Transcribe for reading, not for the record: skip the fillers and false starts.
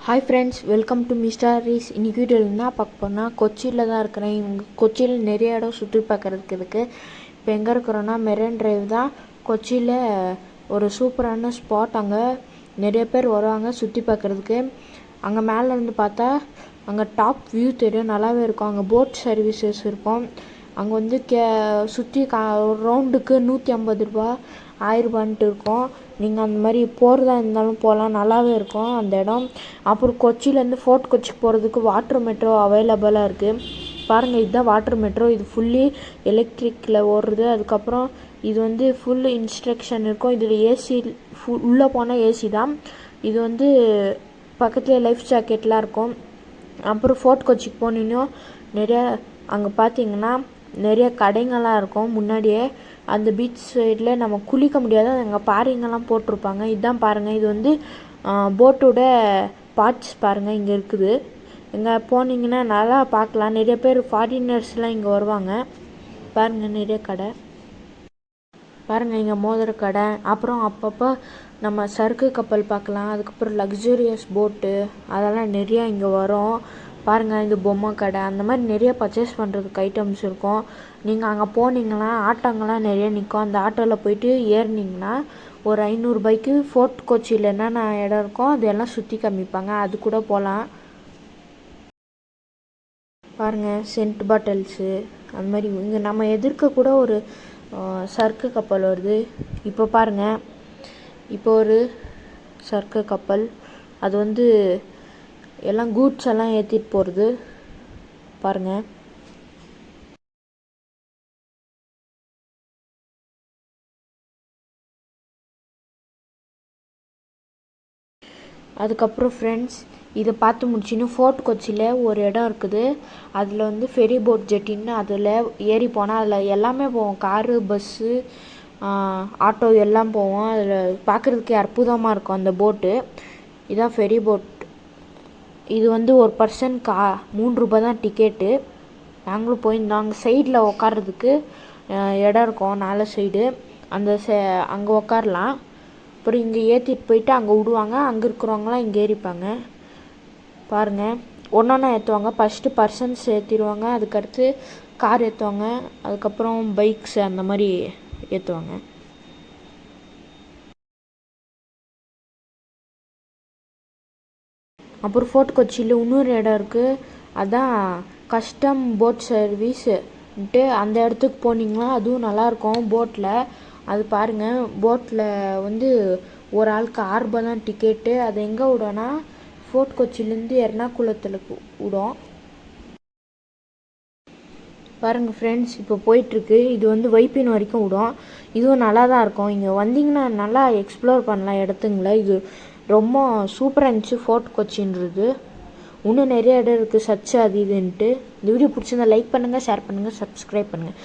Hi friends, welcome to Mr. Rees. இன்னைக்கு வீடியோவில் என்ன பார்க்க போனால் கொச்சியில் தான் இருக்கிறேன். இங்கே கொச்சியில் நிறைய இடம் சுற்றி பார்க்குறதுக்கு இருக்குது. இப்போ எங்கே இருக்கிறோன்னா மெரைன் டிரைவ் தான் கொச்சியில் ஒரு சூப்பரான ஸ்பாட். அங்கே நிறைய பேர் வருவாங்க சுற்றி பார்க்குறதுக்கு. அங்கே மேலேருந்து பார்த்தா அங்கே டாப் வியூ தெரியும், நல்லாவே இருக்கும். அங்கே போட் சர்வீசஸ் இருக்கும். அங்கே வந்து சுற்றி ரவுண்டுக்கு 150 ரூபா 1000 ரூபான்ட்டு இருக்கும். நீங்கள் அந்த மாதிரி போகிறதா இருந்தாலும் போகலாம், நல்லாவே இருக்கும் அந்த இடம். அப்புறம் கொச்சியிலேருந்து ஃபோர்ட் கொச்சிக்கு போகிறதுக்கு வாட்டர் மெட்ரோ அவைலபிளாக இருக்குது. பாருங்கள், இதுதான் வாட்டர் மெட்ரோ. இது ஃபுல்லி எலக்ட்ரிக்கில் ஓடுறது. அதுக்கப்புறம் இது வந்து ஃபுல் இன்ஸ்ட்ரக்ஷன் இருக்கும். இதில் ஏசி உள்ளே போனால் ஏசி தான். இது வந்து பக்கத்தில் லைஃப் ஜாக்கெட்லாம் இருக்கும். அப்புறம் ஃபோர்ட் கொச்சிக்கு போனீங்கன்னா நிறையா அங்கே பார்த்தீங்கன்னா நிறைய கடைங்கள்லாம் இருக்கும். முன்னாடியே அந்த பீச் சைடில் நம்ம குளிக்க முடியாது, அங்கே பாறைங்கெல்லாம் போட்டிருப்பாங்க. இதுதான் பாருங்கள், இது வந்து போட்டோட பார்ட்ஸ் பாருங்கள் இங்கே இருக்குது. இங்கே போனீங்கன்னா நல்லா பார்க்கலாம். நிறைய பேர் ஃபாரினர்ஸ்லாம் இங்கே வருவாங்க. பாருங்கள், நிறைய கடை பாருங்கள், இங்கே மோதிர கடை. அப்புறம் அப்பப்போ நம்ம சரக்கு கப்பல் பார்க்கலாம். அதுக்கப்புறம் லக்ஸூரியஸ் போட்டு அதெல்லாம் நிறையா இங்கே வரும். பாருங்கள், இது பொம்மை கடை. அந்த மாதிரி நிறைய பர்ச்சேஸ் பண்ணுறதுக்கு ஐட்டம்ஸ் இருக்கும். நீங்கள் அங்கே போனீங்கன்னா ஆட்டோங்கள்லாம் நிறைய நிற்கும். அந்த ஆட்டோவில் போயிட்டு ஏறினீங்கன்னா ஒரு 500 ரூபாய்க்கு ஃபோர்ட் கொச்சியில் என்னென்ன இடம் இருக்கோ அதெல்லாம் சுற்றி காமிப்பாங்க. அது கூட போகலாம். பாருங்கள், சென்ட் பாட்டில்ஸு அந்த மாதிரி இங்கே நம்ம எதிர்க்க கூட ஒரு சரக்கு கப்பல் வருது. இப்போ பாருங்கள், இப்போ ஒரு சரக்கு கப்பல், அது வந்து எல்லாம் கூட்ஸ் எல்லாம் ஏற்றிட்டு போகிறது. பாருங்கள், அதுக்கப்புறம் ஃப்ரெண்ட்ஸ் இதை பார்த்து முடிச்சின்னு ஃபோர்ட் கொச்சியில் ஒரு இடம் இருக்குது. அதில் வந்து ஃபெரி போட் ஜெட்டின்னு அதில் ஏறி போனால் அதில் எல்லாமே போவோம். காரு, பஸ்ஸு, ஆட்டோ எல்லாம் போவோம். அதில் பார்க்குறதுக்கே அற்புதமாக இருக்கும் அந்த போட்டு. இதுதான் ஃபெரி போட். இது வந்து ஒரு பர்சன் 3 ரூபா தான் டிக்கெட்டு. நாங்களும் போயிருந்தோம். அங்கே சைடில் உட்கார்றதுக்கு இடம் இருக்கும், 4 சைடு. அங்கே உட்காரலாம். அப்புறம் இங்கே ஏற்றிட்டு போயிட்டு அங்கே விடுவாங்க. அங்கே இருக்கிறவங்களாம் இங்கே ஏறிப்பாங்க. பாருங்கள், ஒன்றா ஏற்றுவாங்க. ஃபஸ்ட்டு பர்சன்ஸ் ஏற்றிடுவாங்க, அதுக்கடுத்து கார் ஏற்றுவாங்க, அதுக்கப்புறம் பைக்ஸ் அந்த மாதிரி ஏற்றுவாங்க. அப்புறம் ஃபோர்ட் கொச்சியில் இன்னொரு இடம் இருக்குது. அதான் கஸ்டம் போட் சர்வீஸ்ன்ட்டு. அந்த இடத்துக்கு போனீங்கன்னா அதுவும் நல்லாயிருக்கும் போட்டில். அது பாருங்கள், போட்டில் வந்து ஒரு ஆளுக்கு 6 ரூபா தான் டிக்கெட்டு. அது எங்கே விடோன்னா ஃபோர்ட் கொச்சிலேருந்து எர்ணாகுளத்தில் விடும். பாருங்கள் ஃப்ரெண்ட்ஸ், இப்போ போயிட்டுருக்கு. இது வந்து வைப்பின் வரைக்கும் விடும். இதுவும் நல்லா தான் இருக்கும். இங்கே வந்தீங்கன்னா நல்லா எக்ஸ்ப்ளோர் பண்ணலாம் இடத்துங்கள. இது ரொம்ப சூப்பராக இருந்துச்சு ஃபோர்ட் கொச்சின்றது. இன்னும் நிறைய இடம் இருக்குது, சர்ச்சு அது இதுன்ட்டு. இந்த வீடியோ பிடிச்சிருந்தா லைக் பண்ணுங்கள், ஷேர் பண்ணுங்கள், சப்ஸ்கிரைப் பண்ணுங்கள்.